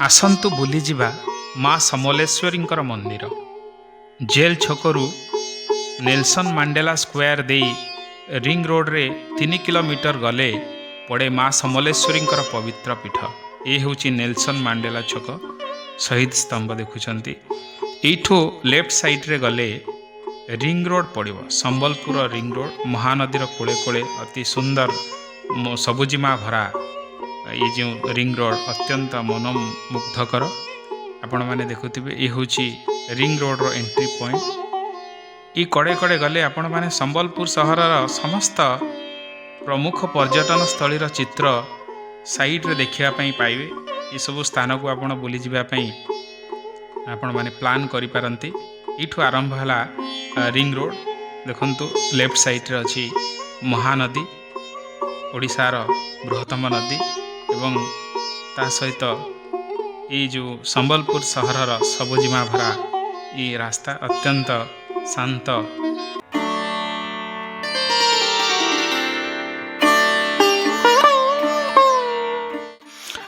ଆସନ୍ତୁ ବୁଲିଯିବା ମା ସମଲେଶ୍ୱରୀଙ୍କର ମନ୍ଦିର। ଜେଲ୍ ଛକରୁ ନେଲସନ ମାଣ୍ଡେଲା ସ୍କୋୟାର ଦେଇ ରିଙ୍ଗ ରୋଡ଼ରେ 3 କିଲୋମିଟର ଗଲେ ପଡ଼େ ମା ସମଲେଶ୍ୱରୀଙ୍କର ପବିତ୍ର ପୀଠ। ଏ ହେଉଛି ନେଲସନ ମାଣ୍ଡେଲା ଛକ, ଶହୀଦ ସ୍ତମ୍ଭ ଦେଖୁଛନ୍ତି। ଏଇଠୁ ଲେଫ୍ଟ ସାଇଡ଼ରେ ଗଲେ ରିଙ୍ଗ ରୋଡ଼ ପଡ଼ିବ, ସମ୍ବଲପୁର ରିଙ୍ଗ ରୋଡ଼, ମହାନଦୀର କୂଳେ କୂଳେ ଅତି ସୁନ୍ଦର ସବୁଜିମା ଭରା ये जो रिंग रोड अत्यंत मनोमुग्धकर। आपण मैंने देखुथिबे ये होची रिंग रोड रो एंट्री पॉइंट। ये कड़े कड़े गले आपण मैंने संबलपुर सहर समस्त प्रमुख पर्यटन स्थलीर चित्र साइड रे देखिया पई पाइबे। ये सब स्थान को आपण बुली जिबा पई आपण माने प्लान करि पारंती। इठु आरंभ हला रिंग रोड, देखंतु लेफ्ट साइड रे अछि महानदी, ओडिशार बृहत्तम नदी एवं ता सहित ये जो संबलपुर सहरर सबुजिमा भरा ये रास्ता अत्यंत शांत।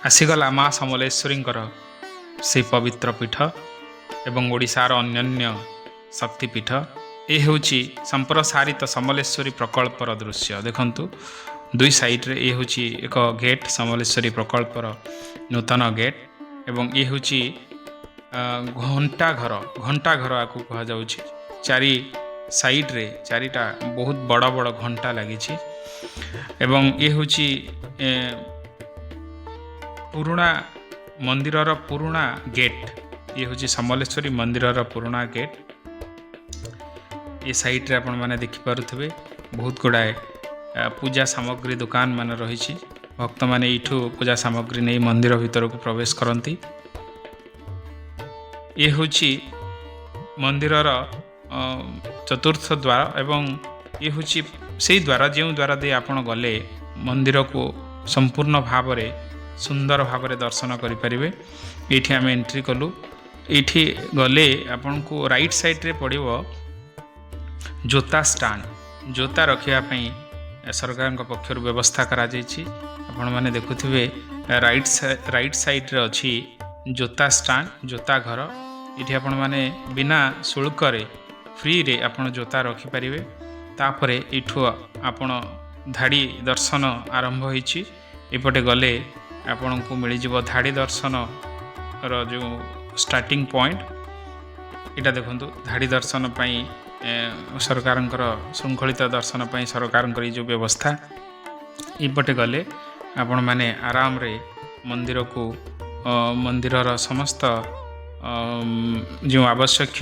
आसीगला माँ समलेश्वरींकर से पवित्र पीठ एवं ओडिशार अन्य शक्तिपीठ। ये होची संप्रसारित समलेश्वरी प्रकल्पर दृश्य। देखंतु दुई साइड रे ये होची एक गेट, समलेश्वरी प्रकल्पर नूतन गेट, एवं ये होची घंटा घर आकु कहा जाउची। चारि साइड रे चारिटा बहुत बड़ बड़ घंटा लगी, एवं ये होची पुराना मंदिरर पुराना गेट। ये होची समलेश्वरी मंदिरर पुराना गेट। ये साइड रे आपण माने देखि पारुथबे बहुत गुड़ाए पूजा सामग्री दुकान मान रही। भक्त माने इठू पूजा सामग्री नहीं मंदिर भीतर को प्रवेश करती। ये होची मंदिरर चतुर्थ द्वार, एवं ये होची से द्वार जो द्वार दे आपण गले मंदिर को संपूर्ण भाव रे सुंदर भाव रे दर्शन करि परिबे। एठी आम एंट्री कलु। एठी गले आपण को राइट साइड रे पड़िबो जोता स्टैंड। जोता रखिया पई सरकार पक्षर व्यवस्था करा जायछि। आपण माने देखुथिबे राइट साइड रे अछि जोता स्टैंड, जोता घर। इठी आपण माने बिना शुल्क रे फ्री रे आपण जोता रखि परिबे। तापरे इठु आपण धाड़ी दर्शन आरंभ होइछि। एपटे गले आपण को मिली जिवो धाड़ी दर्शन रो जो स्टार्टिंग पॉइंट। इटा देखंतु धाड़ी दर्शन पई सरकार श्रृंखलित दर्शन पर सरकार जो व्यवस्था। इपटे गले आपण माने आराम रे मंदिर को मंदिरर समस्त जो आवश्यक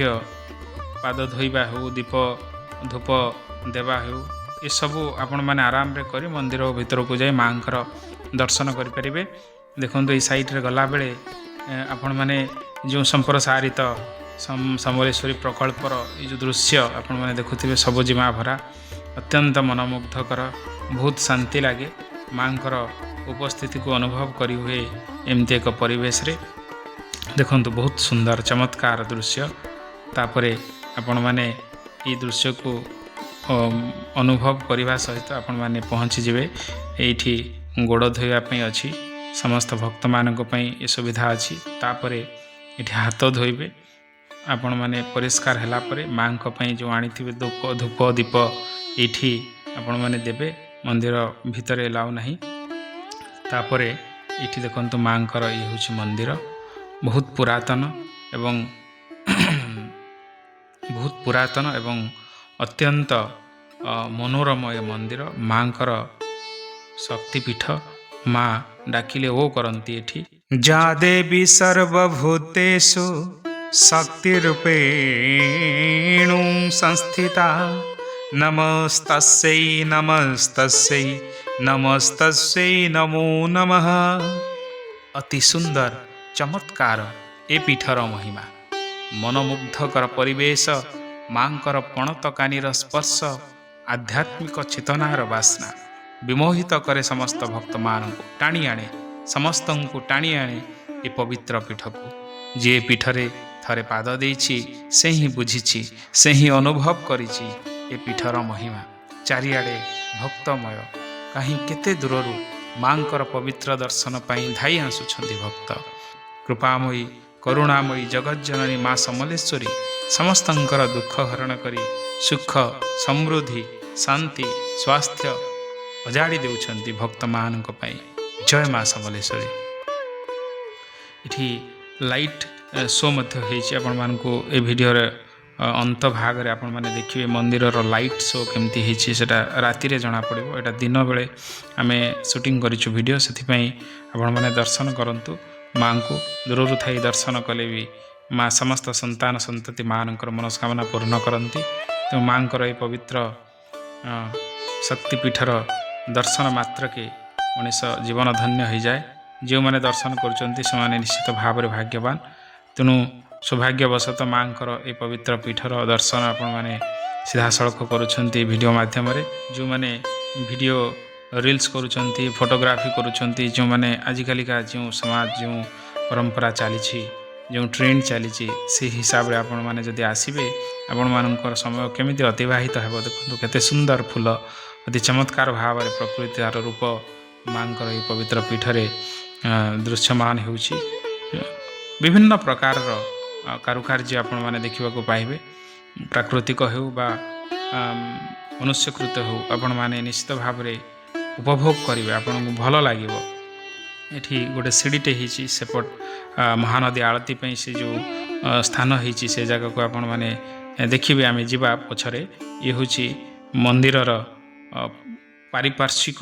पाद धोइबा हो, दीप धूप देवा हो, ये सबू आपण माने आराम रे करी मंदिर भीतर को जाई मांकर दर्शन करि परिबे। देखंतु ए साइड रे गला बेले आपण माने जो संप्रसारित समलेश्वरी प्रकल्पर ये जो दृश्य आपण मैंने देखुथिबे सबुजिमा भरा, अत्यंत मनोमुग्धकर, बहुत शांति लगे। माँ उपस्थिति को अनुभव करी हुए एमती एक परिवेश रे। देखंतु बहुत सुंदर चमत्कार दृश्य। तापरे आपण माने ये दृश्य को अनुभव करने सहित आपण माने पहुँची जिवे। एठी गोड़ धोइबा पई अछि, समस्त भक्त मानक पई ये सुविधा अछि। तापरे एठी हाथ धोइबे। आपण माने परिष्कार हैला परे माँ को पई जो आनी थिबे धूप दीप एठी आपण माने देबे। मंदिर भीतर एलाउ नहीं। तापरे एठी देखंतु माँ कर ये होची मंदिर, बहुत पुरातन एवं अत्यंत मनोरम ये मंदिर। माँ कर शक्तिपीठ। माँ डाकिले ओ करंती एठी। जा देवी सर्वभूतेषु शक्तिरूपेणु संस्थिता, नमस्तस्यै नमस्तस्यै नमस्तस्यै नमो नमः। अति सुंदर चमत्कार ए पीठर महिमा। मनोमुग्धकर परिवेश, मांकर पणतकानीर स्पर्श, आध्यात्मिक चेतनार बासना विमोहित करे समस्त भक्त मान को टाणी आणे, समस्त को टाणी आणे ए पवित्र पीठ को। जे पीठरे थरे पाद देछि से ही बुझिछि, से ही अनुभव करिछि ए पीठर महिमा। चारिआडे भक्तमय, कहीं केते दूररू मांकर पवित्र दर्शन पाई धाई आसुछंती भक्त। कृपामयी करुणामयी जगज्जननी माँ समलेश्वरी समस्तंकर दुख हरण करी सुख समृद्धि शांति स्वास्थ्य अजाड़ी देउछंती भक्त मान जय माँ समलेश्वरी। इठी लाइट शो मध्य होइछि आपण मानकु ए वीडियो रे अंत भाग रे आपण माने देखिबे मंदिर रो लाइट शो केमती होइछि सेटा राति रे जना पड़िबो। एटा दिन बेले आमे शूटिंग करिछु वीडियो सेथि पई आपण माने दर्शन करंतु माँ को दूरରୁ थाई दर्शन कले भी माँ समस्त संतान संतति मानकर मनस्कामना पूर्ण करती। तो माँ ये पवित्र शक्तिपीठर दर्शन मात्र के मनीष जीवन धन्य हो जाए। जो मैंने दर्शन कर निश्चित भाव में भाग्यवान। तेणु सौभाग्यवशत माँ ये पवित्र पीठर दर्शन आपण मैंने सीधा सड़क करुँच वीडियो माध्यम जो मैंने वीडियो रील्स करुँच फोटोग्राफी करुँच जो मैंने आजिकालिका जो समाज जो परंपरा चली जो ट्रेंड चली से हिसाब से आपण मैंने जदि आसबे आपण मानकर समय केमिति अतिबाहित हो देखो केते सुंदर फूल अति चमत्कार भाव में प्रकृति रूप माँ ये पवित्र पीठरे दृश्यमान हो विभिन्न प्रकार कारुकार्य आपण मैंने देखा पाइबे प्राकृतिक हो बा मनुष्यकृत हो आपण मैंने निश्चित भाव में उपभोग करेंगे आपन को भल लगे। एठी गोटे सीढ़ीटे होती सेपट महानदी आरती से जो स्थान होती से जगह को आपण मैंने देखिए आम जा पछरे ये हूँ मंदिरर पारिपार्श्विक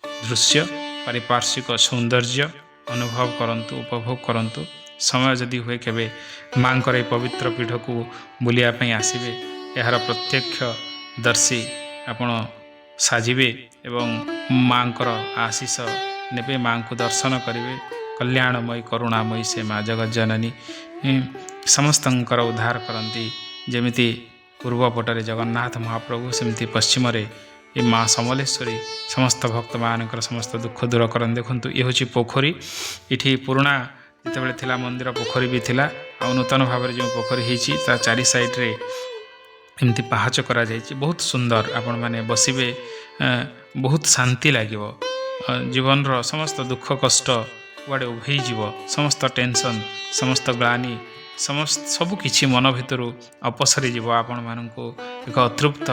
दृश्य पारिपार्श्विक सौंदर्य अनुभव करंतु उपभोग करंतु। समय जदि हुए केबे माँ ये पवित्र पीठ को बुलियापी आसबे यार प्रत्यक्ष दर्शी आपण साजिबे एवं माँ आशीष नेबे माँ को दर्शन करेंगे। कल्याणमयी करुणामयी से माँ जगज्जननी समस्तंकर उद्धार करती जमिति पूर्वपटरे जगन्नाथ महाप्रभु सेमती पश्चिम रे ये माँ समलेश्वरी समस्त भक्त मानकर समस्त दुख दूर करन। देखंतु ये हूँ पोखरी इठी पुराणा जितेबाला थिला मंदिर पोखरी भी थिला आ नूतन भाव में जो पोखरी होती ता चारि साइड रे एमती पहाच करा जाइछि बहुत सुंदर आपण माने बसिबे बहुत शांति लागिवो जीवन रो समस्त दुख कष्ट कुआड़े उभे जीव समस्त टेंशन समस्त ग्लानी समस्त सबकि मन भितर अपसरी जीव आपण मानू एक अतृप्त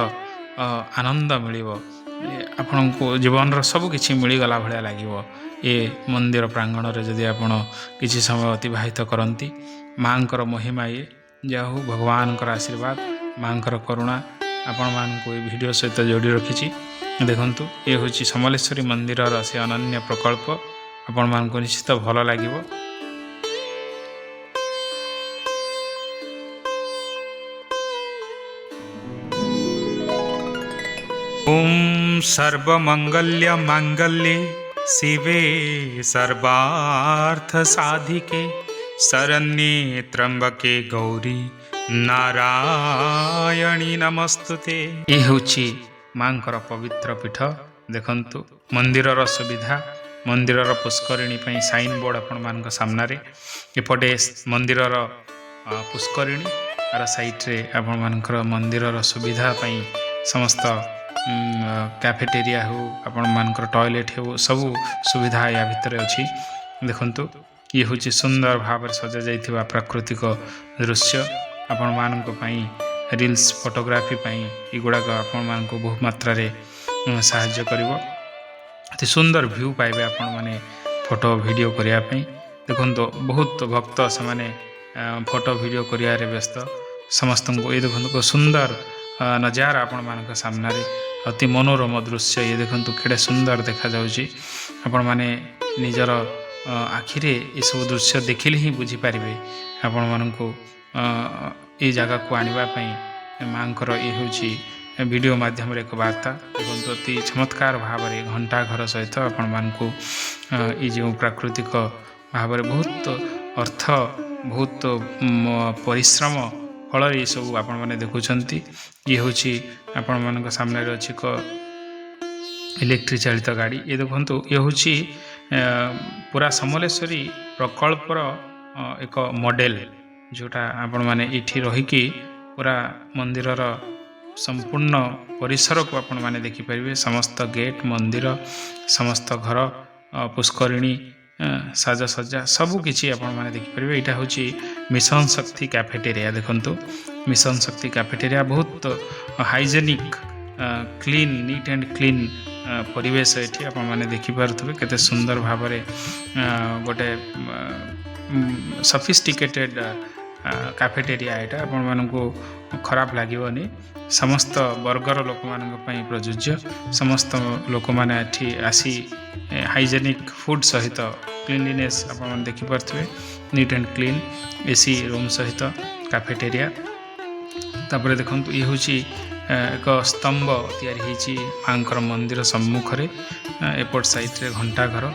आनंद मिल आपण को जीवन रो सबकि मिलगला भाया लगे। ये मंदिर प्रांगण रे जदि आपण किछि समय अतिबाहित करती माँ महिमा ये जाहू भगवान आशीर्वाद माँ करुणा आपण मानू ये वीडियो सहित जोड़ी रखी। देखंतु ये हूँ समलेश्वरी मंदिर से अनन्य प्रकल्प आपण मानू निश्चित भल लगे। ओम सर्वमंगल्य मांगल्ये शिवे सर्वार्थ साधिके शरण्ये त्र्यंबके गौरी नारायणी नमस्तुते। ये हूँ माँ पवित्र पीठ। देखंतु मंदिरर सुविधा मंदिरर पुष्करिणी पई साइन बोर्ड आपण मान सामने एपटे मंदिरर पुष्करिणी आर साइट रे आपण मानकर मंदिरर सुविधा पई समस्त कैफेटेरिया हो आपण मानकर टॉयलेट हो सब सुविधा या भितर अच्छी। देखंतु ये हूँ सुंदर भाव सजा जाइथिबा प्राकृतिक दृश्य आपण मानक पई रील्स फोटोग्राफी युवाक आपण मानक बहुत मात्रा रे साहाय्य करिवो। अति सुंदर व्यू पाइबे आपण माने फोटो वीडियो करिया पई। देखंतु बहुत भक्त से माने फोटो वीडियो करिया रे व्यस्त समस्त को ये देखंतु सुंदर नजारा आपण मानक सामने रे अति मनोरम दृश्य ये देखंतु केडे सुंदर देखा जाउची। आपण माने निजर आखिरे ये सब दृश्य देखिले ही बुझी पारिबे आपण मानक ये जगह को आनिबा पई मांकर ये हूँ वीडियो माध्यम एक वार्ता देखो अति चमत्कार भाव में घंटा घर सहित आपण मानकु ये जो प्राकृतिक भाव में बहुत अर्थ बहुत परिश्रम फल ये सब आपण मैंने देखुंत। ये हूँ आपण मान सामने अच्छी इलेक्ट्रिक चालित गाड़ी ये देखो ये हूँ पूरा समलेश्वरी प्रकल्पर एक मॉडल जोटा आपण मैंने इठी रहीकि पूरा मंदिरर संपूर्ण परिसर को आपण मैंने देखिपारे समस्त गेट मंदिर समस्त घर पुष्करिणी ସାଜସଜ୍ଜା ସବୁକିଛି ଆପଣମାନେ ଦେଖିପାରିବେ। ଏଇଟା ହେଉଛି ମିଶନ ଶକ୍ତି କ୍ୟାଫେଟେରିଆ। ଦେଖନ୍ତୁ ମିଶନ ଶକ୍ତି କ୍ୟାଫେଟେରିଆ ବହୁତ hygienic clean NEET and clean ପରିବେଶ ଏଠି ଆପଣମାନେ ଦେଖିପାରୁଥିବେ କେତେ ସୁନ୍ଦର ଭାବରେ ଗୋଟେ ସଫିଷ୍ଟିକେଟେଡ୍ କ୍ୟାଫେଟେରିଆ ଏଇଟା ଆପଣମାନଙ୍କୁ ଖରାପ ଲାଗିବନି। ସମସ୍ତ ବର୍ଗର ଲୋକମାନଙ୍କ ପାଇଁ ପ୍ରଯୁଜ୍ୟ। ସମସ୍ତ ଲୋକମାନେ ଏଠି ଆସି ହାଇଜେନିକ୍ ଫୁଡ଼୍ ସହିତ କ୍ଲିନଲିନେସ୍ ଆପଣମାନେ ଦେଖିପାରୁଥିବେ neat and clean AC room ସହିତ କ୍ୟାଫେଟେରିଆ। ତାପରେ ଦେଖନ୍ତୁ ଇଏ ହେଉଛି ଏକ ସ୍ତମ୍ଭ ତିଆରି ହେଇଛି ମାଙ୍କର ମନ୍ଦିର ସମ୍ମୁଖରେ। ଏପଟ ସାଇଡ଼ରେ ଘଣ୍ଟା ଘର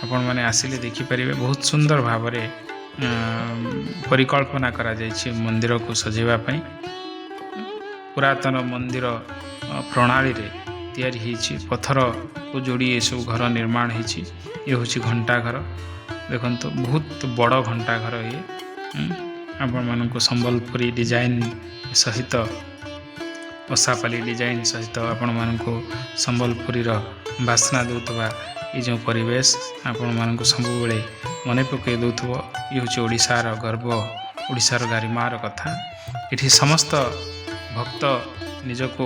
ଆପଣମାନେ ଆସିଲେ ଦେଖିପାରିବେ। ବହୁତ ସୁନ୍ଦର ଭାବରେ ପରିକଳ୍ପନା କରାଯାଇଛି ମନ୍ଦିରକୁ ସଜେଇବା ପାଇଁ। ପୁରାତନ ମନ୍ଦିର ପ୍ରଣାଳୀରେ ତିଆରି ହେଇଛି। ପଥରକୁ ଯୋଡ଼ି ଏସବୁ ଘର ନିର୍ମାଣ ହେଇଛି। ଇଏ ହେଉଛି ଘଣ୍ଟା ଘର। ଦେଖନ୍ତୁ ବହୁତ ବଡ଼ ଘଣ୍ଟା ଘର ଇଏ। ଆପଣମାନଙ୍କୁ ସମ୍ବଲପୁରୀ ଡିଜାଇନ୍ ସହିତ ଓସାପାଲି ଡିଜାଇନ୍ ସହିତ ଆପଣମାନଙ୍କୁ ସମ୍ବଲପୁରୀର ବାସ୍ନା ଦେଉଥିବା ଏ ଯେଉଁ ପରିବେଶ ଆପଣମାନଙ୍କୁ ସବୁବେଳେ ମନେ ପକାଇ ଦେଉଥିବ। ଇଏ ହେଉଛି ଓଡ଼ିଶାର ଗର୍ବ, ଓଡ଼ିଶାର ଗାରିମାର କଥା। ଏଠି ସମସ୍ତ ଭକ୍ତ ନିଜକୁ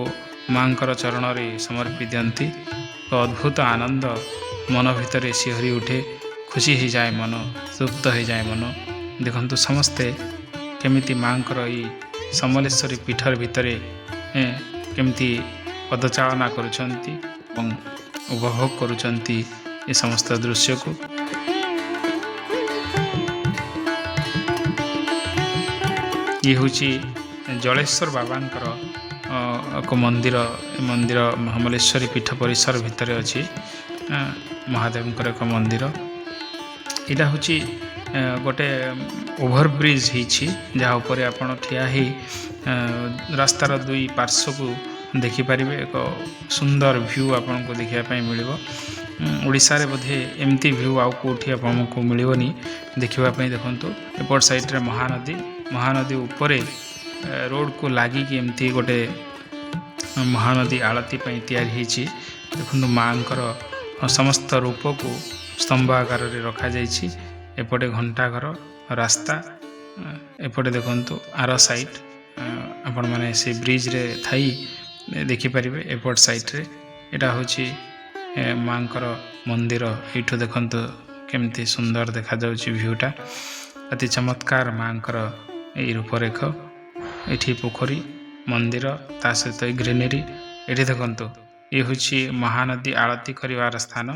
ମାଙ୍କର ଚରଣରେ ସମର୍ପି ଦିଅନ୍ତି। ଏକ ଅଦ୍ଭୁତ ଆନନ୍ଦ ମନ ଭିତରେ ଶିହରି ଉଠେ, ଖୁସି ହେଇଯାଏ ମନ, ତୃପ୍ତ ହେଇଯାଏ ମନ। ଦେଖନ୍ତୁ ସମସ୍ତେ କେମିତି ମାଙ୍କର ଏଇ ସମଲେଶ୍ୱରୀ ପୀଠର ଭିତରେ କେମିତି ପଦଚାଳନା କରୁଛନ୍ତି ଏବଂ ଉପଭୋଗ କରୁଛନ୍ତି ଏ ସମସ୍ତ ଦୃଶ୍ୟକୁ। ଇଏ ହେଉଛି ଜଳେଶ୍ୱର ବାବାଙ୍କର ଏକ ମନ୍ଦିର। ଏ ମନ୍ଦିର ସମଲେଶ୍ୱରୀ ପୀଠ ପରିସର ଭିତରେ ଅଛି। ମହାଦେବଙ୍କର ଏକ ମନ୍ଦିର। ଏଇଟା ହେଉଛି ଗୋଟେ ଓଭରବ୍ରିଜ୍ ହେଇଛି ଯାହା ଉପରେ ଆପଣ ଠିଆ ହେଇ ରାସ୍ତାର ଦୁଇ ପାର୍ଶ୍ୱକୁ ଦେଖିପାରିବେ। ଏକ ସୁନ୍ଦର ଭିୟୁ ଆପଣଙ୍କୁ ଦେଖିବା ପାଇଁ ମିଳିବ। ଓଡ଼ିଶାରେ ବୋଧେ ଏମିତି ଭିୟୁ ଆଉ କେଉଁଠି ଆପଣଙ୍କୁ ମିଳିବନି ଦେଖିବା ପାଇଁ। ଦେଖନ୍ତୁ ଏପଟ ସାଇଡ଼ରେ ମହାନଦୀ ଉପରେ ରୋଡ଼କୁ ଲାଗିକି ଏମିତି ଗୋଟେ ମହାନଦୀ ଆଳତି ପାଇଁ ତିଆରି ହେଇଛି। ଦେଖନ୍ତୁ ମାଙ୍କର ସମସ୍ତ ରୂପକୁ ସ୍ତମ୍ଭ ଆକାରରେ ରଖାଯାଇଛି। ଏପଟେ ଘଣ୍ଟା ଘର ରାସ୍ତା, ଏପଟେ ଦେଖନ୍ତୁ ଆର ସାଇଟ୍ ଆପଣମାନେ ସେ ବ୍ରିଜ୍ରେ ଥାଇ ଦେଖିପାରିବେ। ଏପଟ ସାଇଟ୍ରେ ଏଇଟା ହେଉଛି ମାଙ୍କର ମନ୍ଦିର। ଏଇଠୁ ଦେଖନ୍ତୁ କେମିତି ସୁନ୍ଦର ଦେଖାଯାଉଛି ଭିୟୁଟା। ଅତି ଚମତ୍କାର ମାଙ୍କର ଏଇ ରୂପରେଖ। ଏଠି ପୋଖରୀ, ମନ୍ଦିର, ତା ସହିତ ଗ୍ରିନେରୀ। ଏଠି ଦେଖନ୍ତୁ ଇଏ ହେଉଛି ମହାନଦୀ ଆଳତି କରିବାର ସ୍ଥାନ।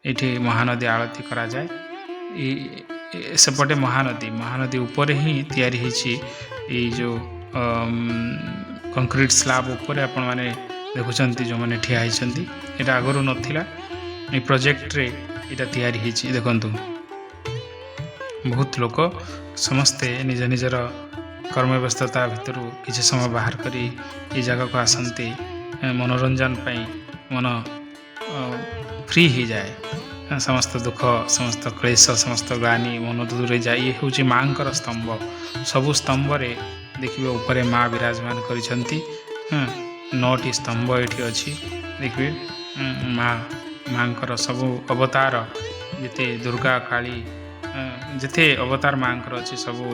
ଏଠି ମହାନଦୀ ଆଳତି କରାଯାଏ। ସେପଟେ ମହାନଦୀ ଉପରେ ହିଁ ତିଆରି ହେଇଛି ଏଇ ଯେଉଁ କଂକ୍ରିଟ୍ ସ୍ଲାବ୍ ଉପରେ ଆପଣମାନେ ଦେଖୁଛନ୍ତି ଯେଉଁମାନେ ଠିଆ ହେଇଛନ୍ତି। ଏଇଟା ଆଗରୁ ନଥିଲା, এই ପ୍ରୋଜେକ୍ଟରେ ଏଇଟା ତିଆରି ହେଇଛି। ଦେଖନ୍ତୁ ବହୁତ ଲୋକ ସମସ୍ତେ ନିଜ ନିଜର କର୍ମବ୍ୟସ୍ତତା ଭିତରୁ କିଛି ସମୟ ବାହାର କରି এই ଜାଗାକୁ ଆସନ୍ତି ମନୋରଞ୍ଜନ ପାଇଁ। ମନ ଫ୍ରି ହେଇଯାଏ। ସମସ୍ତ ଦୁଃଖ, ସମସ୍ତ କ୍ଲେଶ, ସମସ୍ତ ଗ୍ଲାନି ମନ ଦୂରେଇ ଯାଏ। ଇଏ ହେଉଛି ମାଙ୍କର ସ୍ତମ୍ଭ। ସବୁ ସ୍ତମ୍ଭରେ ଦେଖିବେ ଉପରେ ମା ବିରାଜମାନ କରିଛନ୍ତି। 9ଟି ସ୍ତମ୍ଭ ଏଠି ଅଛି। ଦେଖିବେ ମାଙ୍କର ସବୁ ଅବତାର, ଯେତେ ଦୁର୍ଗା କାଳୀ ଯେତେ ଅବତାର ମାଙ୍କର ଅଛି ସବୁ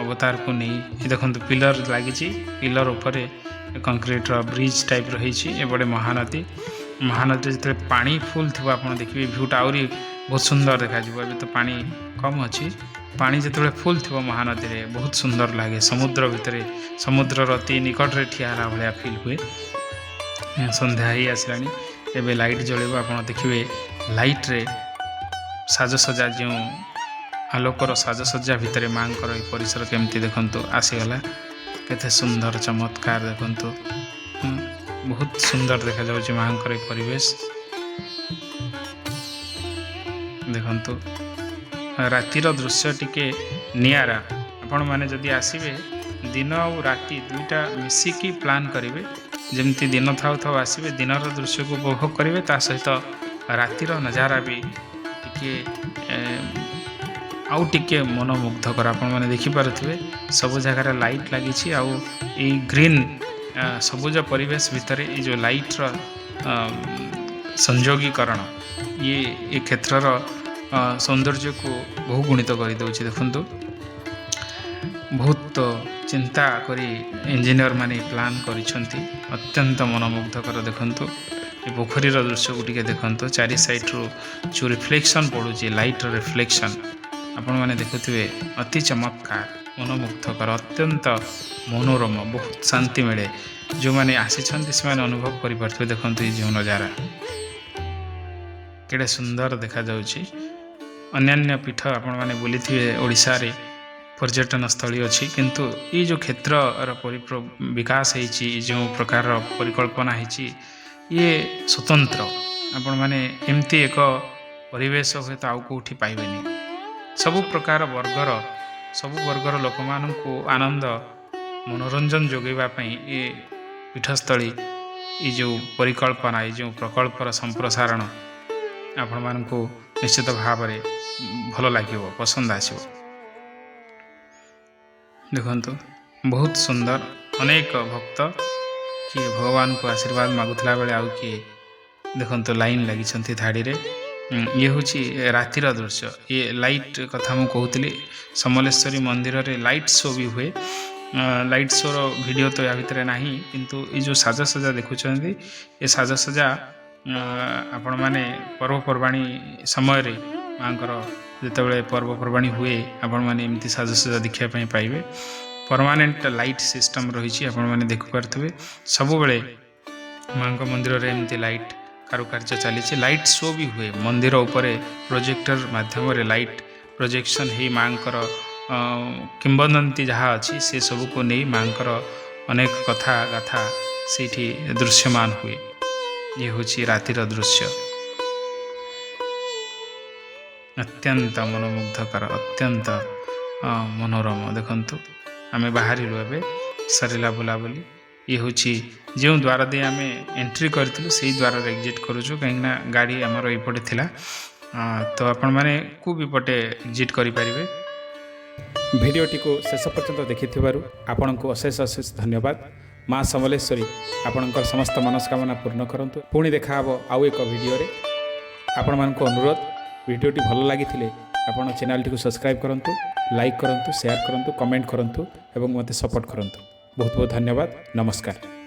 ଅବତାରକୁ ନେଇ ଦେଖନ୍ତୁ ପିଲର ଲାଗିଛି। ପିଲର ଉପରେ କଂକ୍ରିଟର ବ୍ରିଜ୍ ଟାଇପ୍ର ହେଇଛି। ଏପଟେ ମହାନଦୀରେ ଯେତେବେଳେ ପାଣି ଫୁଲ୍ ଥିବ ଆପଣ ଦେଖିବେ ଭିୟୁଟା ଆହୁରି ବହୁତ ସୁନ୍ଦର ଦେଖାଯିବ। ଏବେ ତ ପାଣି କମ୍ ଅଛି। ପାଣି ଯେତେବେଳେ ଫୁଲ୍ ଥିବ ମହାନଦୀରେ ବହୁତ ସୁନ୍ଦର ଲାଗେ। ସମୁଦ୍ର ଭିତରେ ସମୁଦ୍ରର ଅତି ନିକଟରେ ଠିଆ ହେଲା ଭଳିଆ ଫିଲ୍ ହୁଏ। ସନ୍ଧ୍ୟା ହେଇ ଆସିଲାଣି, ଏବେ ଲାଇଟ୍ ଜଳିବ। ଆପଣ ଦେଖିବେ ଲାଇଟ୍ରେ ସାଜସଜ୍ଜା, ଯେଉଁ ଆଲୋକର ସାଜସଜ୍ଜା ଭିତରେ ମାଙ୍କର ଏହି ପରିସର କେମିତି ଦେଖନ୍ତୁ ଆସିଗଲା। କେତେ ସୁନ୍ଦର ଚମତ୍କାର ଦେଖନ୍ତୁ। ବହୁତ ସୁନ୍ଦର ଦେଖାଯାଉଛି ମାଙ୍କର ଏହି ପରିବେଶ। ଦେଖନ୍ତୁ ରାତିର ଦୃଶ୍ୟ ଟିକେ ନିଆରା। ଆପଣମାନେ ଯଦି ଆସିବେ ଦିନ ଆଉ ରାତି ଦୁଇଟା ମିଶିକି ପ୍ଲାନ୍ କରିବେ। ଯେମିତି ଦିନ ଥାଉ ଥାଉ ଆସିବେ, ଦିନର ଦୃଶ୍ୟକୁ ଉପଭୋଗ କରିବେ, ତା ସହିତ ରାତିର ନଜାରା ବି ଟିକେ ଆଉ ଟିକେ ମନମୁଗ୍ଧକର ଆପଣମାନେ ଦେଖିପାରୁଥିବେ। ସବୁ ଜାଗାରେ ଲାଇଟ୍ ଲାଗିଛି। ଆଉ ଏଇ ଗ୍ରୀନ୍ ସବୁଜ ପରିବେଶ ଭିତରେ ଏଇ ଯେଉଁ ଲାଇଟ୍ର ସଂଯୋଗୀକରଣ, ଏ କ୍ଷେତ୍ରର सौंदर्य को बहुगुणित करदे देखु बहुत चिंता करी इंजीनियर माने प्लान करिसेंती अत्यंत मनमुग्धकर देखंतु ये पोखरीर दृश्य को टिके देखंतु चारि साइड रो जो रिफ्लेक्शन पड़ुची लाइट रिफ्लेक्शन आपण माने देखुथिबे अति चमत्कार मनमुग्धकर अत्यंत मनोरम बहुत शांति मिले जो माने आसीछंती से माने अनुभव करि परथि देखंतु ये जो नजारा केडे सुंदर देखा जाउची अन्यान्य पीठ आपण माने बुलिथिबे ओडिसा रे पर्यटन स्थली अच्छी किंतु ये जो क्षेत्र विकास होती जो प्रकार परिकल्पना होती ये स्वतंत्र आपण माने एमती एक परिवेश हुए तो आउ कौटी पाइबेनी सबु प्रकार वर्गर लोक मान को आनंद मनोरंजन जोगेवाई ये पीठस्थली ये जो परिकल्पना ये जो प्रकल्पर संप्रसारण आपण मान को निश्चित भाव में भल लगे पसंद आसो देखंतु बहुत सुंदर अनेक भक्त किए भगवान को आशीर्वाद मागुला बेले आउ किए देखंतु लाइन लगी धाड़ी रे ये हूँ रातिर दृश्य ये लाइट कथा मु कहूली समलेश्वरी मंदिर रे लाइट शो भी हुए लाइट शो रो वीडियो तो या भितर नहीं किंतु ये जो साजसजा देखुं ये साजसजा आपण माने पर्वपर्वाणी समय रे मांकर जितेबाला पर्वपर्वाणी हुए आपण मैंने एमती साजसजा देखापी पाइबे परमानेंट लाइट सिस्टम रही आपण मैंने देखिपे सब बेले माँ मंदिर रे एमती लाइट कारुकार्य चली लाइट शो भी हुए मंदिर उपरे प्रोजेक्टर माध्यम लाइट प्रोजेक्शन ही माँ किंबदंती जहाँ अच्छी से सब को नहीं माँ अनेक कथा गाथा से दृश्यमान हुए ये हूँ रातिर दृश्य अत्यंत मनमुग्धकर अत्यंत मनोरम देखंतु आमे बाहर एवं सरला बुलाबुली ये हूँ जो द्वार दे आम एंट्री करूँ से द्वार एग्जिट करुचु कहीं गाड़ी आमर एपटे थिला तो आपण मैंने को भी पटे एग्जिट करें भिडियोटी को शेष पर्यंत देखि आपण को अशेष अशेष धन्यवाद माँ समलेश्वरी आपणकर समस्त मनस्कामना पूर्ण करंतु पुणी देखा आउ एक वीडियो रे आपण मान को अनुरोध वीडियोटी भल लगी आपण चैनल टी को सब्सक्राइब करंतु लाइक करंतु शेयर करंतु कमेंट करंतु एवं मते सपोर्ट करंतु बहुत बहुत धन्यवाद नमस्कार।